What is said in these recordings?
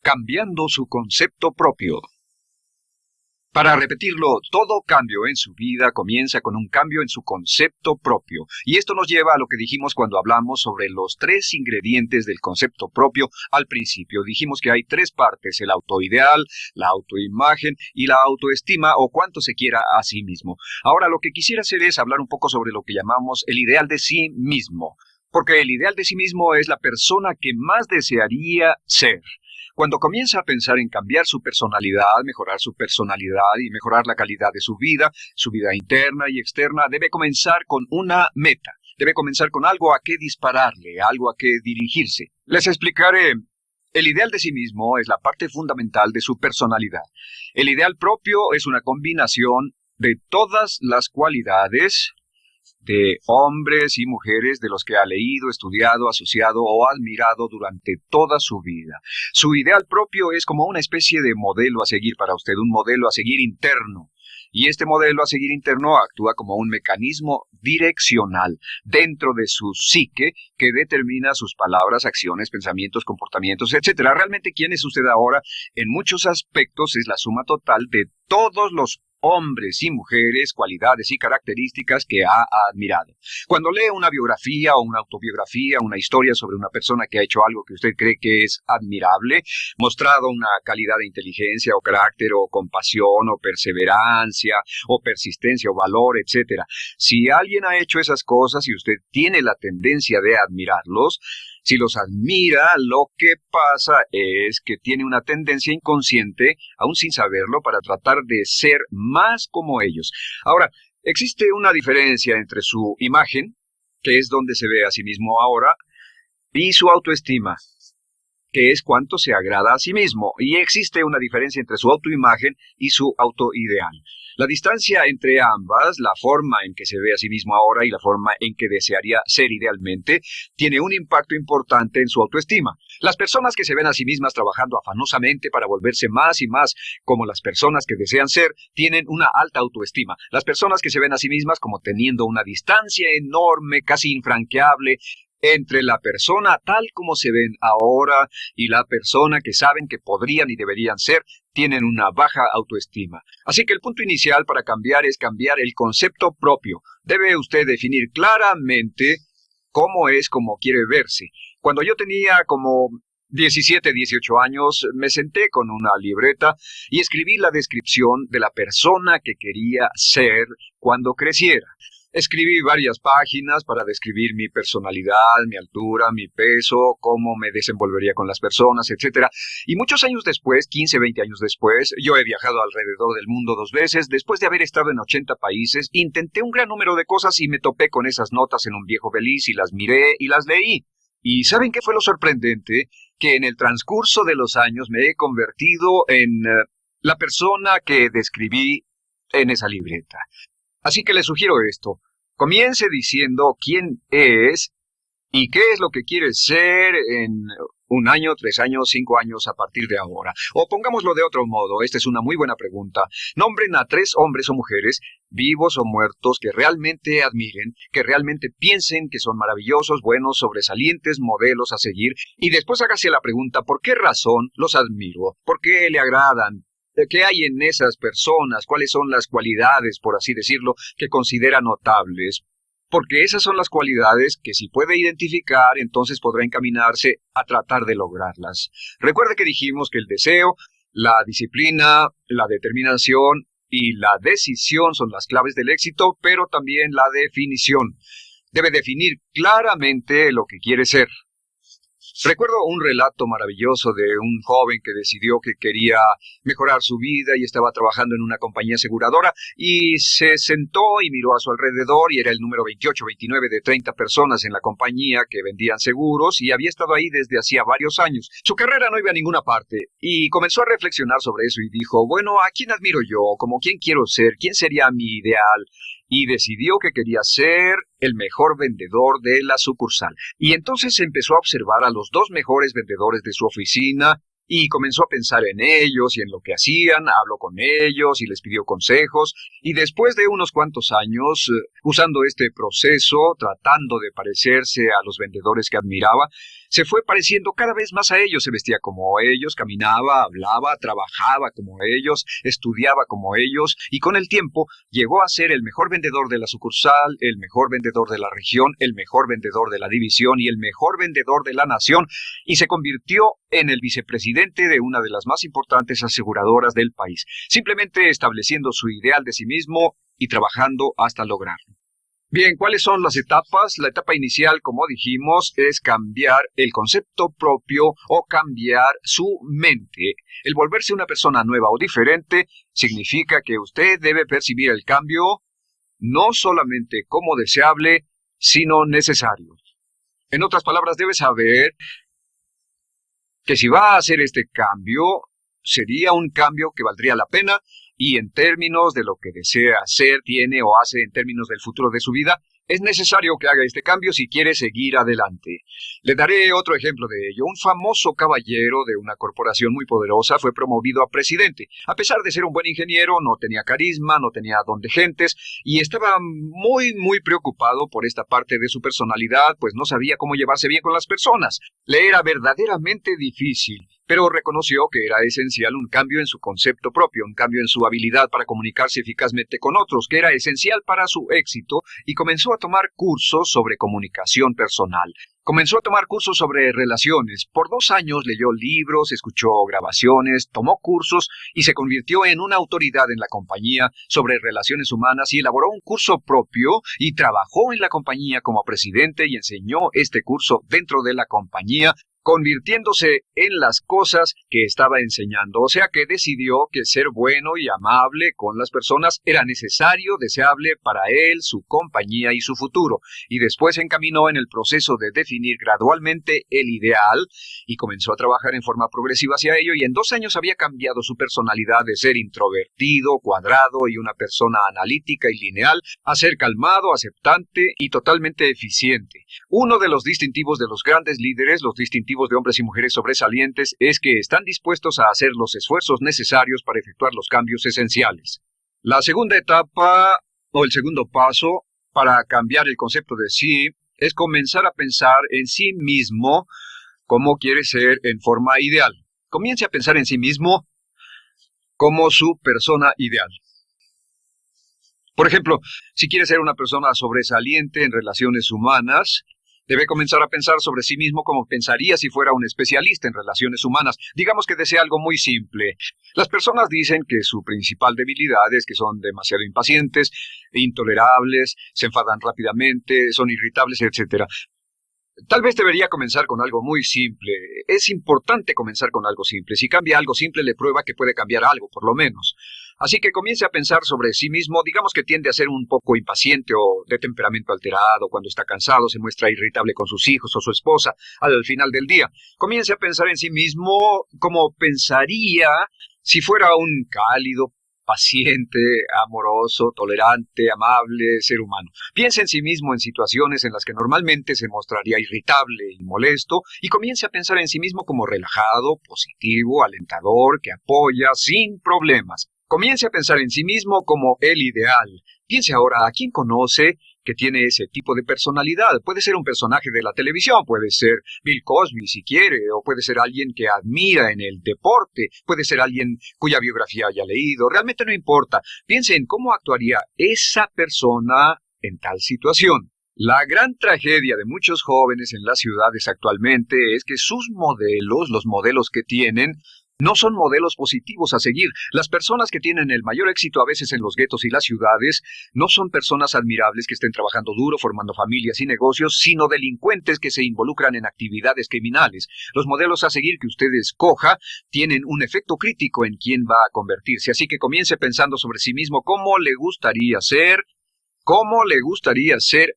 Cambiando su concepto propio. Para repetirlo, todo cambio en su vida comienza con un cambio en su concepto propio. Y esto nos lleva a lo que dijimos cuando hablamos sobre los 3 ingredientes del concepto propio al principio. Dijimos que hay 3 partes: el autoideal, la autoimagen y la autoestima, o cuánto se quiera a sí mismo. Ahora, lo que quisiera hacer es hablar un poco sobre lo que llamamos el ideal de sí mismo. Porque el ideal de sí mismo es la persona que más desearía ser. Cuando comienza a pensar en cambiar su personalidad, mejorar su personalidad y mejorar la calidad de su vida interna y externa, debe comenzar con una meta. Debe comenzar con algo a qué dispararle, algo a qué dirigirse. Les explicaré. El ideal de sí mismo es la parte fundamental de su personalidad. El ideal propio es una combinación de todas las cualidades de hombres y mujeres de los que ha leído, estudiado, asociado o admirado durante toda su vida. Su ideal propio es como una especie de modelo a seguir para usted, un modelo a seguir interno. Y este modelo a seguir interno actúa como un mecanismo direccional dentro de su psique que determina sus palabras, acciones, pensamientos, comportamientos, etc. Realmente, ¿quién es usted ahora? En muchos aspectos es la suma total de todos los hombres y mujeres, cualidades y características que ha admirado. Cuando lee una biografía o una autobiografía, una historia sobre una persona que ha hecho algo que usted cree que es admirable, mostrado una calidad de inteligencia o carácter o compasión o perseverancia o persistencia o valor, etc. Si alguien ha hecho esas cosas y usted tiene la tendencia de admirarlos, si los admira, lo que pasa es que tiene una tendencia inconsciente, aún sin saberlo, para tratar de ser más como ellos. Ahora, existe una diferencia entre su imagen, que es donde se ve a sí mismo ahora, y su autoestima, que es cuánto se agrada a sí mismo. Y existe una diferencia entre su autoimagen y su autoideal. La distancia entre ambas, la forma en que se ve a sí mismo ahora y la forma en que desearía ser idealmente, tiene un impacto importante en su autoestima. Las personas que se ven a sí mismas trabajando afanosamente para volverse más y más como las personas que desean ser, tienen una alta autoestima. Las personas que se ven a sí mismas como teniendo una distancia enorme, casi infranqueable, entre la persona tal como se ven ahora y la persona que saben que podrían y deberían ser, tienen una baja autoestima. Así que el punto inicial para cambiar es cambiar el concepto propio. Debe usted definir claramente cómo es como quiere verse. Cuando yo tenía como 17, 18 años, me senté con una libreta y escribí la descripción de la persona que quería ser cuando creciera. Escribí varias páginas para describir mi personalidad, mi altura, mi peso, cómo me desenvolvería con las personas, etc. Y muchos años después, 15, 20 años después, yo he viajado alrededor del mundo 2 veces. Después de haber estado en 80 países, intenté un gran número de cosas y me topé con esas notas en un viejo beliz y las miré y las leí. ¿Y saben qué fue lo sorprendente? Que en el transcurso de los años me he convertido en la persona que describí en esa libreta. Así que le sugiero esto. Comience diciendo quién es y qué es lo que quiere ser en 1 año, 3 años, 5 años a partir de ahora. O pongámoslo de otro modo, esta es una muy buena pregunta. Nombren a 3 hombres o mujeres, vivos o muertos, que realmente admiren, que realmente piensen que son maravillosos, buenos, sobresalientes, modelos a seguir. Y después hágase la pregunta, ¿por qué razón los admiro? ¿Por qué le agradan? ¿Qué hay en esas personas? ¿Cuáles son las cualidades, por así decirlo, que considera notables? Porque esas son las cualidades que si puede identificar, entonces podrá encaminarse a tratar de lograrlas. Recuerde que dijimos que el deseo, la disciplina, la determinación y la decisión son las claves del éxito, pero también la definición. Debe definir claramente lo que quiere ser. Recuerdo un relato maravilloso de un joven que decidió que quería mejorar su vida y estaba trabajando en una compañía aseguradora y se sentó y miró a su alrededor y era el número 28, 29 de 30 personas en la compañía que vendían seguros y había estado ahí desde hacía varios años. Su carrera no iba a ninguna parte y comenzó a reflexionar sobre eso y dijo, bueno, ¿a quién admiro yo? ¿Como quién quiero ser? ¿Quién sería mi ideal? Y decidió que quería ser el mejor vendedor de la sucursal. Y entonces empezó a observar a los 2 mejores vendedores de su oficina y comenzó a pensar en ellos y en lo que hacían, habló con ellos y les pidió consejos. Y después de unos cuantos años, usando este proceso, tratando de parecerse a los vendedores que admiraba, se fue pareciendo cada vez más a ellos, se vestía como ellos, caminaba, hablaba, trabajaba como ellos, estudiaba como ellos, y con el tiempo llegó a ser el mejor vendedor de la sucursal, el mejor vendedor de la región, el mejor vendedor de la división y el mejor vendedor de la nación, y se convirtió en el vicepresidente de una de las más importantes aseguradoras del país, simplemente estableciendo su ideal de sí mismo y trabajando hasta lograrlo. Bien, ¿cuáles son las etapas? La etapa inicial, como dijimos, es cambiar el concepto propio o cambiar su mente. El volverse una persona nueva o diferente significa que usted debe percibir el cambio no solamente como deseable, sino necesario. En otras palabras, debe saber que si va a hacer este cambio, sería un cambio que valdría la pena y en términos de lo que desea hacer, tiene o hace en términos del futuro de su vida, es necesario que haga este cambio si quiere seguir adelante. Le daré otro ejemplo de ello. Un famoso caballero de una corporación muy poderosa fue promovido a presidente. A pesar de ser un buen ingeniero, no tenía carisma, no tenía don de gentes y estaba muy preocupado por esta parte de su personalidad, pues no sabía cómo llevarse bien con las personas. Le era verdaderamente difícil, pero reconoció que era esencial un cambio en su concepto propio, un cambio en su habilidad para comunicarse eficazmente con otros, que era esencial para su éxito, y comenzó a tomar cursos sobre comunicación personal. Comenzó a tomar cursos sobre relaciones. Por 2 años leyó libros, escuchó grabaciones, tomó cursos y se convirtió en una autoridad en la compañía sobre relaciones humanas y elaboró un curso propio y trabajó en la compañía como presidente y enseñó este curso dentro de la compañía, convirtiéndose en las cosas que estaba enseñando. O sea que decidió que ser bueno y amable con las personas era necesario, deseable para él, su compañía y su futuro. Y después se encaminó en el proceso de definir gradualmente el ideal y comenzó a trabajar en forma progresiva hacia ello, y en 2 años había cambiado su personalidad de ser introvertido, cuadrado y una persona analítica y lineal a ser calmado, aceptante y totalmente eficiente. Uno de los distintivos de los grandes líderes, los distintivos de hombres y mujeres sobresalientes, es que están dispuestos a hacer los esfuerzos necesarios para efectuar los cambios esenciales. La segunda etapa, o el segundo paso, para cambiar el concepto de sí, es comenzar a pensar en sí mismo como quiere ser en forma ideal. Comience a pensar en sí mismo como su persona ideal. Por ejemplo, si quiere ser una persona sobresaliente en relaciones humanas, debe comenzar a pensar sobre sí mismo como pensaría si fuera un especialista en relaciones humanas. Digamos que desea algo muy simple. Las personas dicen que su principal debilidad es que son demasiado impacientes, intolerables, se enfadan rápidamente, son irritables, etc. Tal vez debería comenzar con algo muy simple. Es importante comenzar con algo simple. Si cambia algo simple, le prueba que puede cambiar algo, por lo menos. Así que comience a pensar sobre sí mismo. Digamos que tiende a ser un poco impaciente o de temperamento alterado. Cuando está cansado, se muestra irritable con sus hijos o su esposa al final del día. Comience a pensar en sí mismo como pensaría si fuera un cálido, paciente, amoroso, tolerante, amable ser humano. Piense en sí mismo en situaciones en las que normalmente se mostraría irritable y molesto, y comience a pensar en sí mismo como relajado, positivo, alentador, que apoya sin problemas. Comience a pensar en sí mismo como el ideal. Piense ahora a quién conoce que tiene ese tipo de personalidad. Puede ser un personaje de la televisión, puede ser Bill Cosby si quiere, o puede ser alguien que admira en el deporte, puede ser alguien cuya biografía haya leído. Realmente no importa. Piense en cómo actuaría esa persona en tal situación. La gran tragedia de muchos jóvenes en las ciudades actualmente es que sus modelos, los modelos que tienen, no son modelos positivos a seguir. Las personas que tienen el mayor éxito a veces en los guetos y las ciudades no son personas admirables que estén trabajando duro, formando familias y negocios, sino delincuentes que se involucran en actividades criminales. Los modelos a seguir que usted escoja tienen un efecto crítico en quién va a convertirse. Así que comience pensando sobre sí mismo cómo le gustaría ser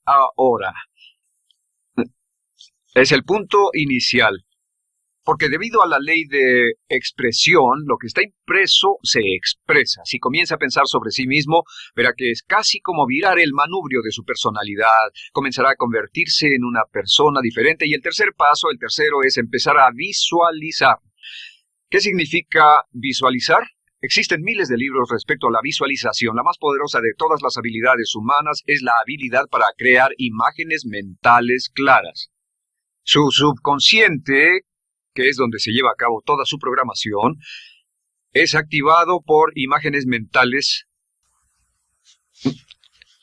ahora. Es el punto inicial. Porque debido a la ley de expresión, lo que está impreso se expresa. Si comienza a pensar sobre sí mismo, verá que es casi como virar el manubrio de su personalidad. Comenzará a convertirse en una persona diferente. Y el tercer paso, el tercero, es empezar a visualizar. ¿Qué significa visualizar? Existen miles de libros respecto a la visualización. La más poderosa de todas las habilidades humanas es la habilidad para crear imágenes mentales claras. Su subconsciente, que es donde se lleva a cabo toda su programación, es activado por imágenes mentales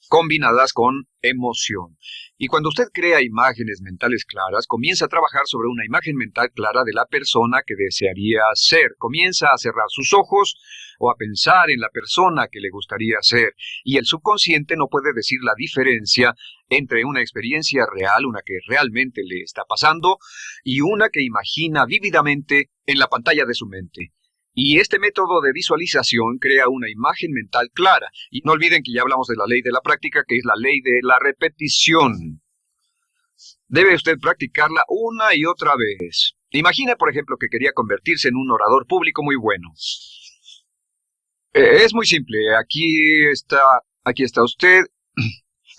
combinadas con emoción. Y cuando usted crea imágenes mentales claras, comienza a trabajar sobre una imagen mental clara de la persona que desearía ser. Comienza a cerrar sus ojos o a pensar en la persona que le gustaría ser. Y el subconsciente no puede decir la diferencia entre una experiencia real, una que realmente le está pasando, y una que imagina vívidamente en la pantalla de su mente. Y este método de visualización crea una imagen mental clara. Y no olviden que ya hablamos de la ley de la práctica, que es la ley de la repetición. Debe usted practicarla una y otra vez. Imagine, por ejemplo, que quería convertirse en un orador público muy bueno. Es muy simple. Aquí está usted.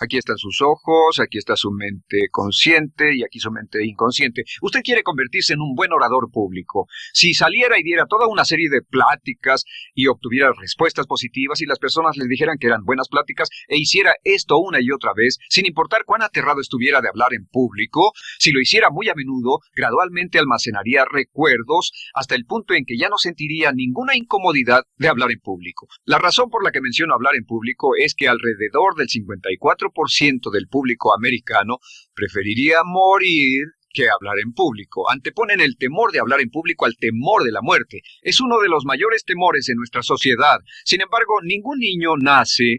Aquí están sus ojos, aquí está su mente consciente y aquí su mente inconsciente. Usted quiere convertirse en un buen orador público. Si saliera y diera toda una serie de pláticas y obtuviera respuestas positivas y las personas le dijeran que eran buenas pláticas e hiciera esto una y otra vez, sin importar cuán aterrado estuviera de hablar en público, si lo hiciera muy a menudo, gradualmente almacenaría recuerdos hasta el punto en que ya no sentiría ninguna incomodidad de hablar en público. La razón por la que menciono hablar en público es que alrededor del 54% del público americano preferiría morir que hablar en público. Anteponen el temor de hablar en público al temor de la muerte. Es uno de los mayores temores en nuestra sociedad. Sin embargo, ningún niño nace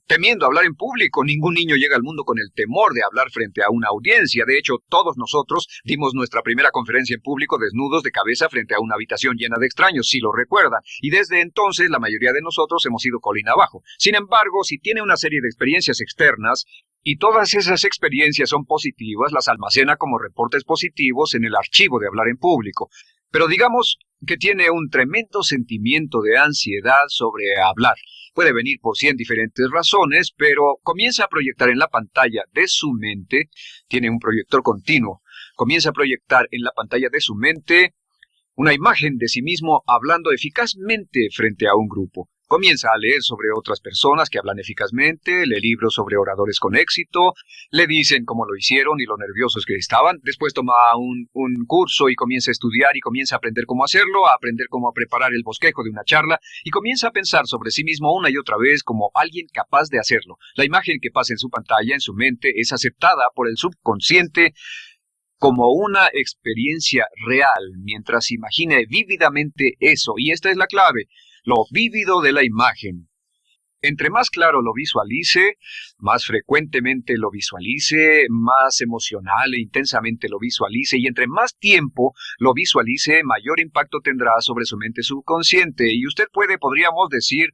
temiendo hablar en público. Ningún niño llega al mundo con el temor de hablar frente a una audiencia. De hecho, todos nosotros dimos nuestra primera conferencia en público desnudos de cabeza frente a una habitación llena de extraños, si lo recuerdan. Y desde entonces, la mayoría de nosotros hemos ido colina abajo. Sin embargo, si tiene una serie de experiencias externas, y todas esas experiencias son positivas, las almacena como reportes positivos en el archivo de hablar en público. Pero digamos que tiene un tremendo sentimiento de ansiedad sobre hablar. Puede venir por 100 diferentes razones, pero comienza a proyectar en la pantalla de su mente, tiene un proyector continuo, comienza a proyectar en la pantalla de su mente una imagen de sí mismo hablando eficazmente frente a un grupo. Comienza a leer sobre otras personas que hablan eficazmente, lee libros sobre oradores con éxito, le dicen cómo lo hicieron y lo nerviosos que estaban. Después toma un curso y comienza a estudiar y comienza a aprender cómo hacerlo, a aprender cómo preparar el bosquejo de una charla y comienza a pensar sobre sí mismo una y otra vez como alguien capaz de hacerlo. La imagen que pasa en su pantalla, en su mente, es aceptada por el subconsciente como una experiencia real, mientras imagine vívidamente eso. Y esta es la clave. Lo vívido de la imagen. Entre más claro lo visualice, más frecuentemente lo visualice, más emocional e intensamente lo visualice, y entre más tiempo lo visualice, mayor impacto tendrá sobre su mente subconsciente. Y usted podríamos decir,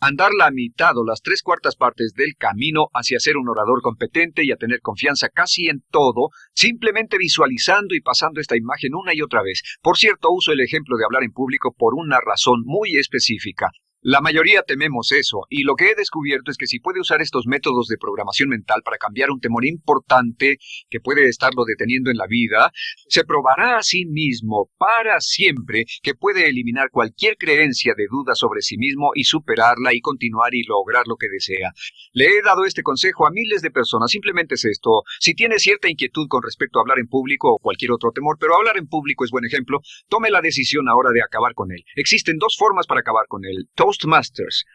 andar la mitad o las 3/4 partes del camino hacia ser un orador competente y a tener confianza casi en todo, simplemente visualizando y pasando esta imagen una y otra vez. Por cierto, uso el ejemplo de hablar en público por una razón muy específica. La mayoría tememos eso, y lo que he descubierto es que si puede usar estos métodos de programación mental para cambiar un temor importante que puede estarlo deteniendo en la vida, se probará a sí mismo para siempre que puede eliminar cualquier creencia de duda sobre sí mismo y superarla y continuar y lograr lo que desea. Le he dado este consejo a miles de personas. Simplemente es esto: si tiene cierta inquietud con respecto a hablar en público o cualquier otro temor, pero hablar en público es buen ejemplo, tome la decisión ahora de acabar con él. Existen 2 formas para acabar con él. Toastmasters.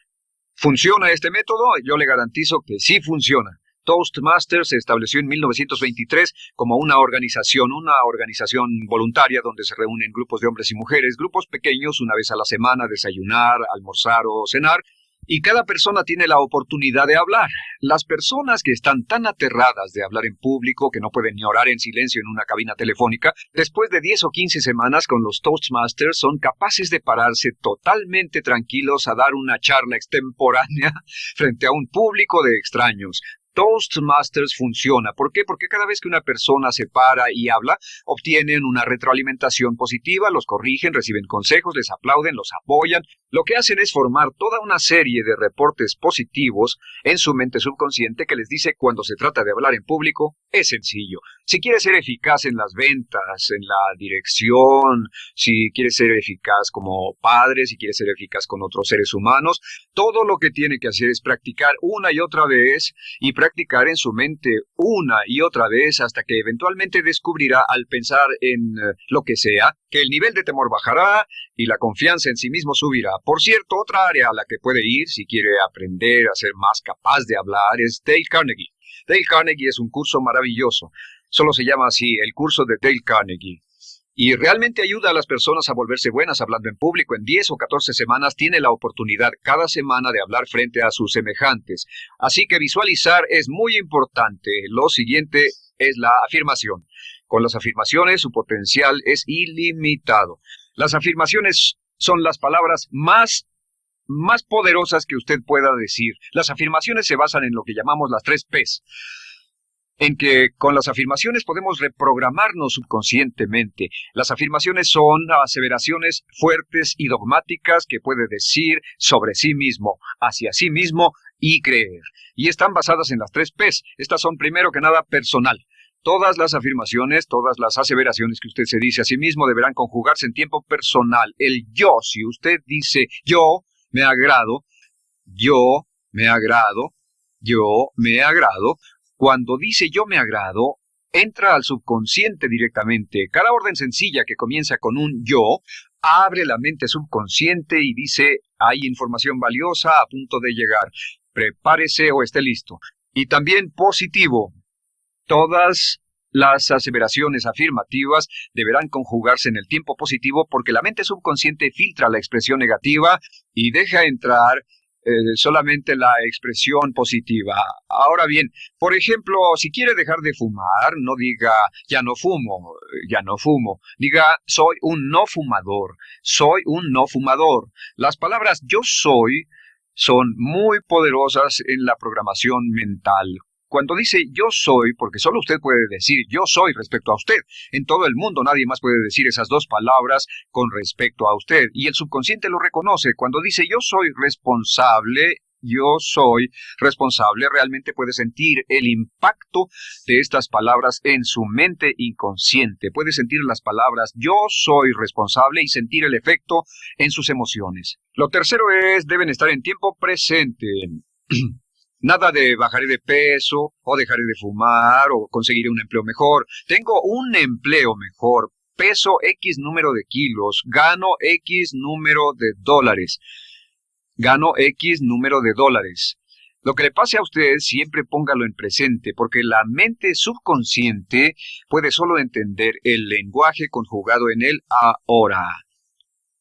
¿Funciona este método? Yo le garantizo que sí funciona. Toastmasters se estableció en 1923 como una organización voluntaria donde se reúnen grupos de hombres y mujeres, grupos pequeños, una vez a la semana, desayunar, almorzar o cenar, y cada persona tiene la oportunidad de hablar. Las personas que están tan aterradas de hablar en público que no pueden ni orar en silencio en una cabina telefónica, después de 10 o 15 semanas con los Toastmasters son capaces de pararse totalmente tranquilos a dar una charla extemporánea frente a un público de extraños. Toastmasters funciona. ¿Por qué? Porque cada vez que una persona se para y habla, obtienen una retroalimentación positiva, los corrigen, reciben consejos, les aplauden, los apoyan. Lo que hacen es formar toda una serie de reportes positivos en su mente subconsciente que les dice cuando se trata de hablar en público, es sencillo. Si quiere ser eficaz en las ventas, en la dirección, si quiere ser eficaz como padre, si quiere ser eficaz con otros seres humanos, todo lo que tiene que hacer es practicar una y otra vez y practicar en su mente una y otra vez hasta que eventualmente descubrirá al pensar en lo que sea, que el nivel de temor bajará y la confianza en sí mismo subirá. Por cierto, otra área a la que puede ir si quiere aprender a ser más capaz de hablar es Dale Carnegie. Dale Carnegie es un curso maravilloso. Solo se llama así, el curso de Dale Carnegie. Y realmente ayuda a las personas a volverse buenas hablando en público. En 10 o 14 semanas tiene la oportunidad cada semana de hablar frente a sus semejantes. Así que visualizar es muy importante. Lo siguiente es la afirmación. Con las afirmaciones su potencial es ilimitado. Las afirmaciones son las palabras más poderosas que usted pueda decir. Las afirmaciones se basan en lo que llamamos las 3 Ps. En que con las afirmaciones podemos reprogramarnos subconscientemente. Las afirmaciones son aseveraciones fuertes y dogmáticas que puede decir sobre sí mismo, hacia sí mismo y creer. Y están basadas en las 3 Ps. Estas son primero que nada personal. Todas las afirmaciones, todas las aseveraciones que usted se dice a sí mismo deberán conjugarse en tiempo personal. El yo, si usted dice yo me agrado, yo me agrado, yo me agrado. Cuando dice yo me agrado, entra al subconsciente directamente. Cada orden sencilla que comienza con un yo, abre la mente subconsciente y dice, hay información valiosa a punto de llegar. Prepárese o esté listo. Y también positivo. Todas las aseveraciones afirmativas deberán conjugarse en el tiempo positivo porque la mente subconsciente filtra la expresión negativa y deja entrar solamente la expresión positiva. Ahora bien, por ejemplo, si quiere dejar de fumar, no diga ya no fumo, ya no fumo. Diga soy un no fumador, soy un no fumador. Las palabras yo soy son muy poderosas en la programación mental. Cuando dice yo soy, porque solo usted puede decir yo soy respecto a usted. En todo el mundo nadie más puede decir esas 2 palabras con respecto a usted. Y el subconsciente lo reconoce. Cuando dice yo soy responsable, realmente puede sentir el impacto de estas palabras en su mente inconsciente. Puede sentir las palabras yo soy responsable y sentir el efecto en sus emociones. Lo tercero es, deben estar en tiempo presente. Nada de bajaré de peso, o dejaré de fumar, o conseguiré un empleo mejor. Tengo un empleo mejor, peso X número de kilos, gano X número de dólares. Gano X número de dólares. Lo que le pase a usted, siempre póngalo en presente, porque la mente subconsciente puede solo entender el lenguaje conjugado en el ahora.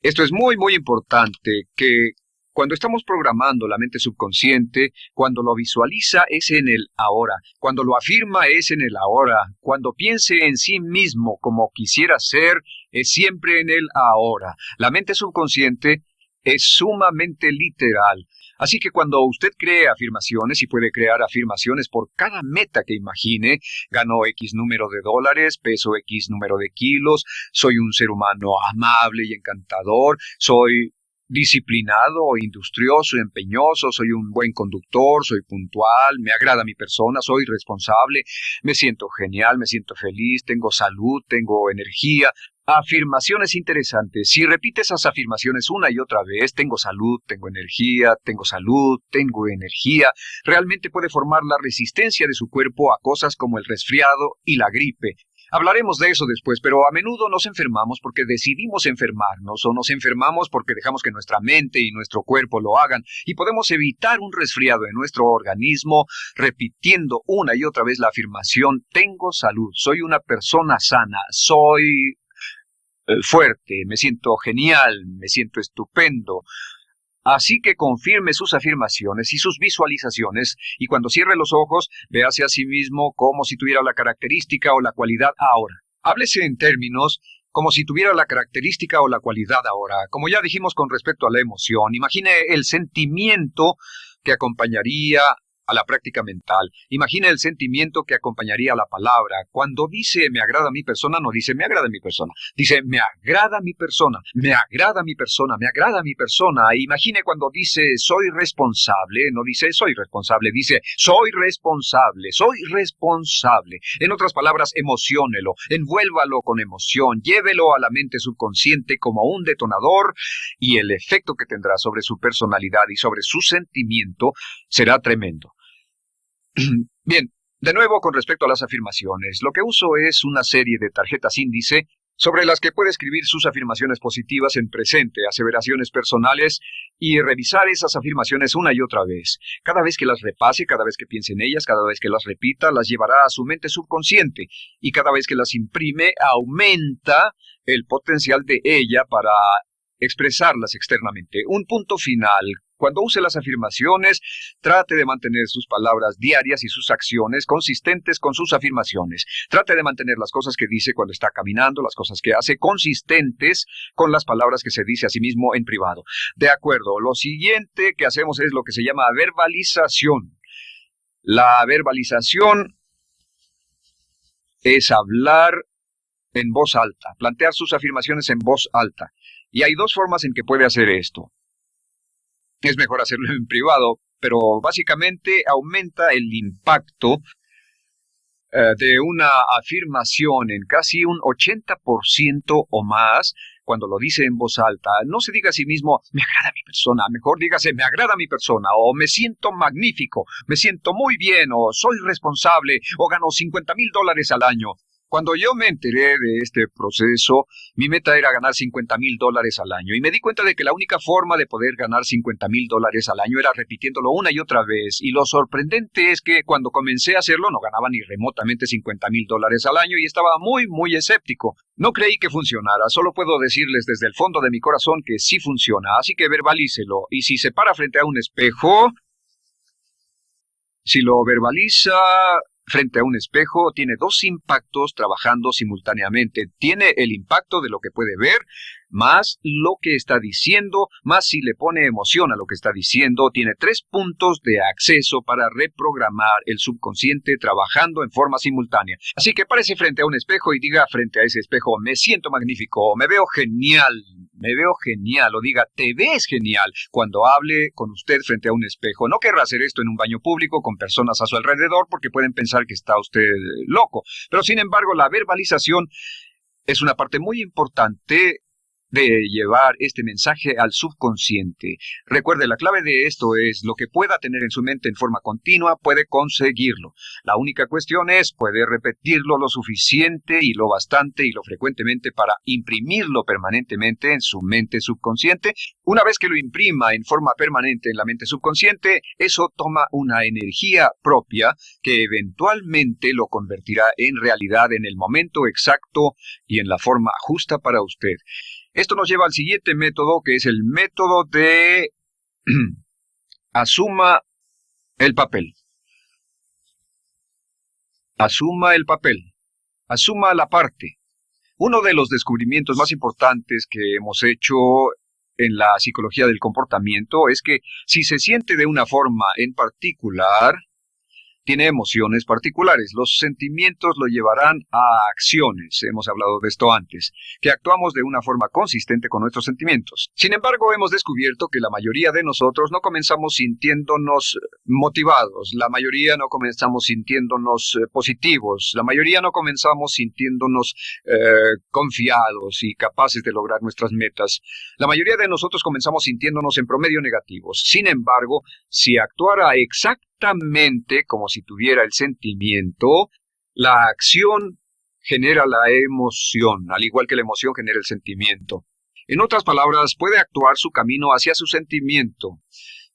Esto es muy, muy importante, que cuando estamos programando la mente subconsciente, cuando lo visualiza es en el ahora, cuando lo afirma es en el ahora, cuando piense en sí mismo como quisiera ser, es siempre en el ahora. La mente subconsciente es sumamente literal. Así que cuando usted cree afirmaciones, y puede crear afirmaciones por cada meta que imagine, gano X número de dólares, peso X número de kilos, soy un ser humano amable y encantador, soy disciplinado, industrioso, empeñoso, soy un buen conductor, soy puntual, me agrada mi persona, soy responsable, me siento genial, me siento feliz, tengo salud, tengo energía. Afirmaciones interesantes. Si repite esas afirmaciones una y otra vez, tengo salud, tengo energía, tengo salud, tengo energía, realmente puede formar la resistencia de su cuerpo a cosas como el resfriado y la gripe. Hablaremos de eso después, pero a menudo nos enfermamos porque decidimos enfermarnos o nos enfermamos porque dejamos que nuestra mente y nuestro cuerpo lo hagan y podemos evitar un resfriado en nuestro organismo repitiendo una y otra vez la afirmación tengo salud, soy una persona sana, soy fuerte, me siento genial, me siento estupendo. Así que confirme sus afirmaciones y sus visualizaciones y cuando cierre los ojos, véase a sí mismo como si tuviera la característica o la cualidad ahora. Háblese en términos como si tuviera la característica o la cualidad ahora. Como ya dijimos con respecto a la emoción, imagine el sentimiento que acompañaría a la práctica mental. Imagina el sentimiento que acompañaría a la palabra. Cuando dice me agrada mi persona, no dice me agrada mi persona. Dice me agrada mi persona, me agrada mi persona, me agrada mi persona. Imagine cuando dice soy responsable, no dice soy responsable, dice soy responsable, soy responsable. En otras palabras, emociónelo, envuélvalo con emoción, llévelo a la mente subconsciente como un detonador y el efecto que tendrá sobre su personalidad y sobre su sentimiento será tremendo. Bien, de nuevo con respecto a las afirmaciones, lo que uso es una serie de tarjetas índice sobre las que puede escribir sus afirmaciones positivas en presente, aseveraciones personales, y revisar esas afirmaciones una y otra vez. Cada vez que las repase, cada vez que piense en ellas, cada vez que las repita, las llevará a su mente subconsciente, y cada vez que las imprime, aumenta el potencial de ella para expresarlas externamente. Un punto final. Cuando use las afirmaciones, trate de mantener sus palabras diarias y sus acciones consistentes con sus afirmaciones. Trate de mantener las cosas que dice cuando está caminando, las cosas que hace, consistentes con las palabras que se dice a sí mismo en privado. De acuerdo, lo siguiente que hacemos es lo que se llama verbalización. La verbalización es hablar en voz alta, plantear sus afirmaciones en voz alta. Y hay dos formas en que puede hacer esto. Es mejor hacerlo en privado, pero básicamente aumenta el impacto de una afirmación en casi un 80% o más cuando lo dice en voz alta. No se diga a sí mismo, me agrada mi persona, mejor dígase, me agrada mi persona, o me siento magnífico, me siento muy bien, o soy responsable, o gano $50,000 al año. Cuando yo me enteré de este proceso, mi meta era ganar $50,000 al año, y me di cuenta de que la única forma de poder ganar $50,000 al año era repitiéndolo una y otra vez, y lo sorprendente es que cuando comencé a hacerlo no ganaba ni remotamente $50,000 al año y estaba muy escéptico. No creí que funcionara, solo puedo decirles desde el fondo de mi corazón que sí funciona, así que verbalícelo, y si se para frente a un espejo, si lo verbaliza frente a un espejo, tiene dos impactos trabajando simultáneamente. Tiene el impacto de lo que puede ver, más lo que está diciendo, más si le pone emoción a lo que está diciendo. Tiene 3 puntos de acceso para reprogramar el subconsciente trabajando en forma simultánea. Así que párese frente a un espejo y diga frente a ese espejo, me siento magnífico, me veo genial, o diga, te ves genial, cuando hable con usted frente a un espejo. No querrá hacer esto en un baño público con personas a su alrededor porque pueden pensar que está usted loco. Pero sin embargo, la verbalización es una parte muy importante de llevar este mensaje al subconsciente. Recuerde, la clave de esto es lo que pueda tener en su mente en forma continua, puede conseguirlo. La única cuestión es, puede repetirlo lo suficiente y lo bastante y lo frecuentemente para imprimirlo permanentemente en su mente subconsciente. Una vez que lo imprima en forma permanente en la mente subconsciente, eso toma una energía propia que eventualmente lo convertirá en realidad en el momento exacto y en la forma justa para usted. Esto nos lleva al siguiente método, que es el método de asuma el papel. Asuma el papel. Asuma la parte. Uno de los descubrimientos más importantes que hemos hecho en la psicología del comportamiento es que si se siente de una forma en particular, tiene emociones particulares. Los sentimientos lo llevarán a acciones, hemos hablado de esto antes, que actuamos de una forma consistente con nuestros sentimientos. Sin embargo, hemos descubierto que la mayoría de nosotros no comenzamos sintiéndonos motivados, la mayoría no comenzamos sintiéndonos positivos, la mayoría no comenzamos sintiéndonos confiados y capaces de lograr nuestras metas. La mayoría de nosotros comenzamos sintiéndonos en promedio negativos. Sin embargo, si actuara exactamente como si tuviera el sentimiento, la acción genera la emoción, al igual que la emoción genera el sentimiento. En otras palabras, puede actuar su camino hacia su sentimiento.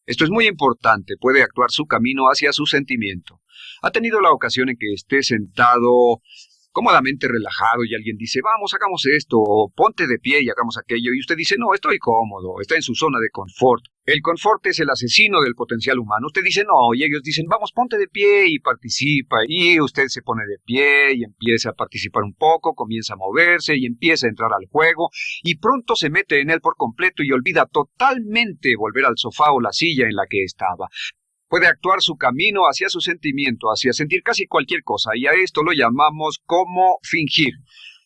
Esto es muy importante, puede actuar su camino hacia su sentimiento. ¿Ha tenido la ocasión en que esté sentado cómodamente relajado y alguien dice, vamos, hagamos esto, o ponte de pie y hagamos aquello, y usted dice, no, estoy cómodo, está en su zona de confort? El confort es el asesino del potencial humano. Usted dice, no, y ellos dicen, vamos, ponte de pie y participa, y usted se pone de pie y empieza a participar un poco, comienza a moverse y empieza a entrar al juego, y pronto se mete en él por completo y olvida totalmente volver al sofá o la silla en la que estaba. Puede actuar su camino hacia su sentimiento, hacia sentir casi cualquier cosa, y a esto lo llamamos como fingir.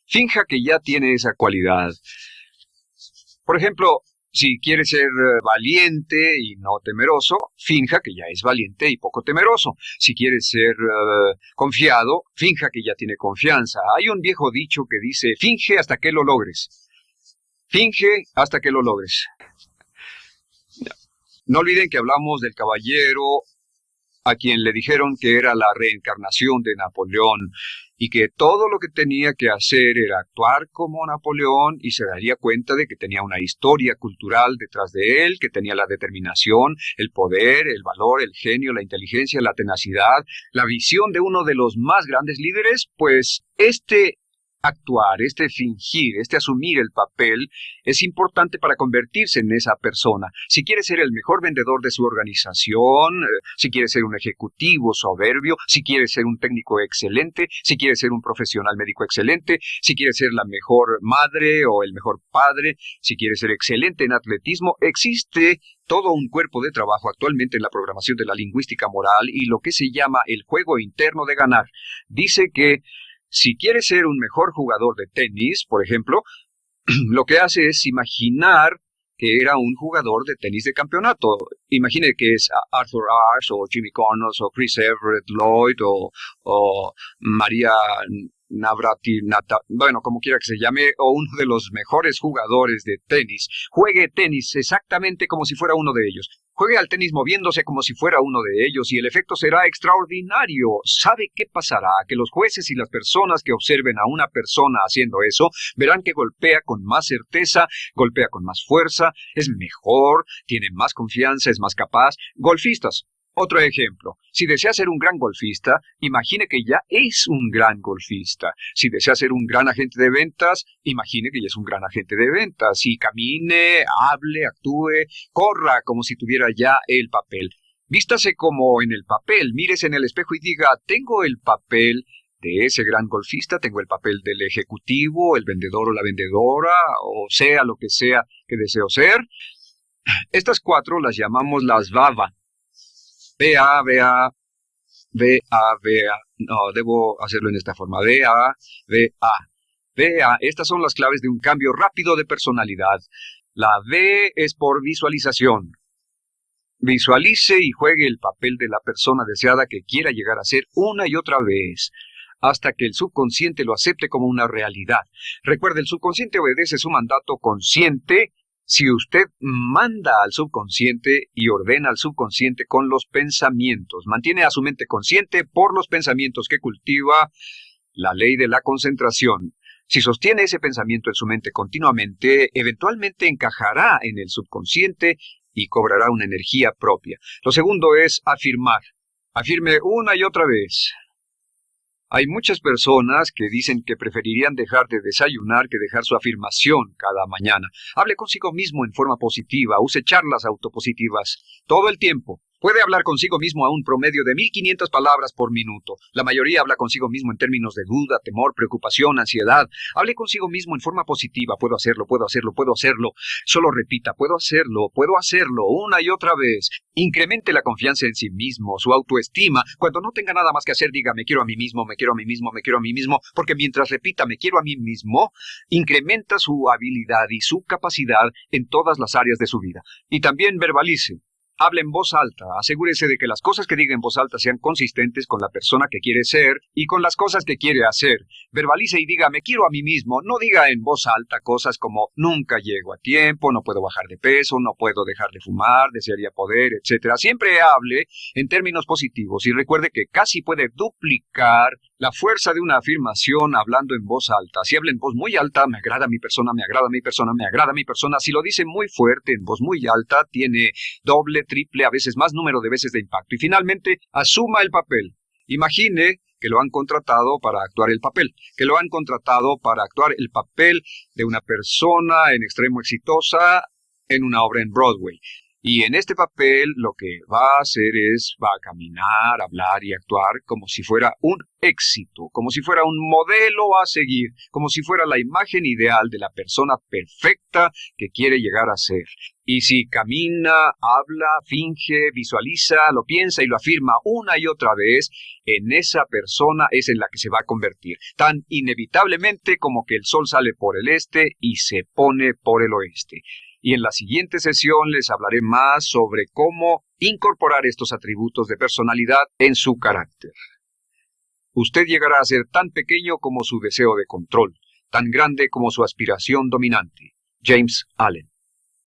Finja que ya tiene esa cualidad. Por ejemplo, si quiere ser valiente y no temeroso, finja que ya es valiente y poco temeroso. Si quiere ser confiado, finja que ya tiene confianza. Hay un viejo dicho que dice, finge hasta que lo logres. Finge hasta que lo logres. No olviden que hablamos del caballero a quien le dijeron que era la reencarnación de Napoleón y que todo lo que tenía que hacer era actuar como Napoleón y se daría cuenta de que tenía una historia cultural detrás de él, que tenía la determinación, el poder, el valor, el genio, la inteligencia, la tenacidad, la visión de uno de los más grandes líderes, pues actuar, fingir, asumir el papel es importante para convertirse en esa persona. Si quiere ser el mejor vendedor de su organización, si quiere ser un ejecutivo soberbio, si quiere ser un técnico excelente, si quiere ser un profesional médico excelente, si quiere ser la mejor madre o el mejor padre, si quiere ser excelente en atletismo, existe todo un cuerpo de trabajo actualmente en la programación de la lingüística moral y lo que se llama el juego interno de ganar. Dice que si quiere ser un mejor jugador de tenis, por ejemplo, lo que hace es imaginar que era un jugador de tenis de campeonato. Imagine que es Arthur Ashe, o Jimmy Connors, o Chris Everett Lloyd, o María bueno, como quiera que se llame, o uno de los mejores jugadores de tenis. Juegue tenis exactamente como si fuera uno de ellos. Juegue al tenis moviéndose como si fuera uno de ellos y el efecto será extraordinario. ¿Sabe qué pasará? Que los jueces y las personas que observen a una persona haciendo eso verán que golpea con más certeza, golpea con más fuerza, es mejor, tiene más confianza, es más capaz. Golfistas. Otro ejemplo, si desea ser un gran golfista, imagine que ya es un gran golfista. Si desea ser un gran agente de ventas, imagine que ya es un gran agente de ventas. Y camine, hable, actúe, corra como si tuviera ya el papel. Vístase como en el papel, mírese en el espejo y diga, tengo el papel de ese gran golfista, tengo el papel del ejecutivo, el vendedor o la vendedora, o sea lo que sea que deseo ser. Estas 4 las llamamos las VAVA. VA, VA, VA, VA. No, debo hacerlo en esta forma. VA, VA. VA. Estas son las claves de un cambio rápido de personalidad. La V es por visualización. Visualice y juegue el papel de la persona deseada que quiera llegar a ser una y otra vez, hasta que el subconsciente lo acepte como una realidad. Recuerde, el subconsciente obedece su mandato consciente. Si usted manda al subconsciente y ordena al subconsciente con los pensamientos, mantiene a su mente consciente por los pensamientos que cultiva, la ley de la concentración. Si sostiene ese pensamiento en su mente continuamente, eventualmente encajará en el subconsciente y cobrará una energía propia. Lo segundo es afirmar. Afirme una y otra vez. Hay muchas personas que dicen que preferirían dejar de desayunar que dejar su afirmación cada mañana. Hable consigo mismo en forma positiva, use charlas autopositivas todo el tiempo. Puede hablar consigo mismo a un promedio de 1500 palabras por minuto. La mayoría habla consigo mismo en términos de duda, temor, preocupación, ansiedad. Hable consigo mismo en forma positiva. Puedo hacerlo, puedo hacerlo, puedo hacerlo. Solo repita, puedo hacerlo, una y otra vez. Incremente la confianza en sí mismo, su autoestima. Cuando no tenga nada más que hacer, diga, me quiero a mí mismo, me quiero a mí mismo, me quiero a mí mismo. Porque mientras repita, me quiero a mí mismo, incrementa su habilidad y su capacidad en todas las áreas de su vida. Y también verbalice. Hable en voz alta, asegúrese de que las cosas que diga en voz alta sean consistentes con la persona que quiere ser y con las cosas que quiere hacer. Verbalice y diga, me quiero a mí mismo. No diga en voz alta cosas como, nunca llego a tiempo, no puedo bajar de peso, no puedo dejar de fumar, desearía poder, etc. Siempre hable en términos positivos y recuerde que casi puede duplicar la fuerza de una afirmación hablando en voz alta. Si habla en voz muy alta, me agrada mi persona, me agrada mi persona, me agrada mi persona. Si lo dice muy fuerte, en voz muy alta, tiene doble, triple, a veces más número de veces de impacto. Y finalmente, asuma el papel. Imagine que lo han contratado para actuar el papel, que lo han contratado para actuar el papel de una persona en extremo exitosa en una obra en Broadway. Y en este papel lo que va a hacer va a caminar, hablar y actuar como si fuera un éxito, como si fuera un modelo a seguir, como si fuera la imagen ideal de la persona perfecta que quiere llegar a ser. Y si camina, habla, finge, visualiza, lo piensa y lo afirma una y otra vez, en esa persona es en la que se va a convertir, tan inevitablemente como que el sol sale por el este y se pone por el oeste. Y en la siguiente sesión les hablaré más sobre cómo incorporar estos atributos de personalidad en su carácter. Usted llegará a ser tan pequeño como su deseo de control, tan grande como su aspiración dominante. James Allen.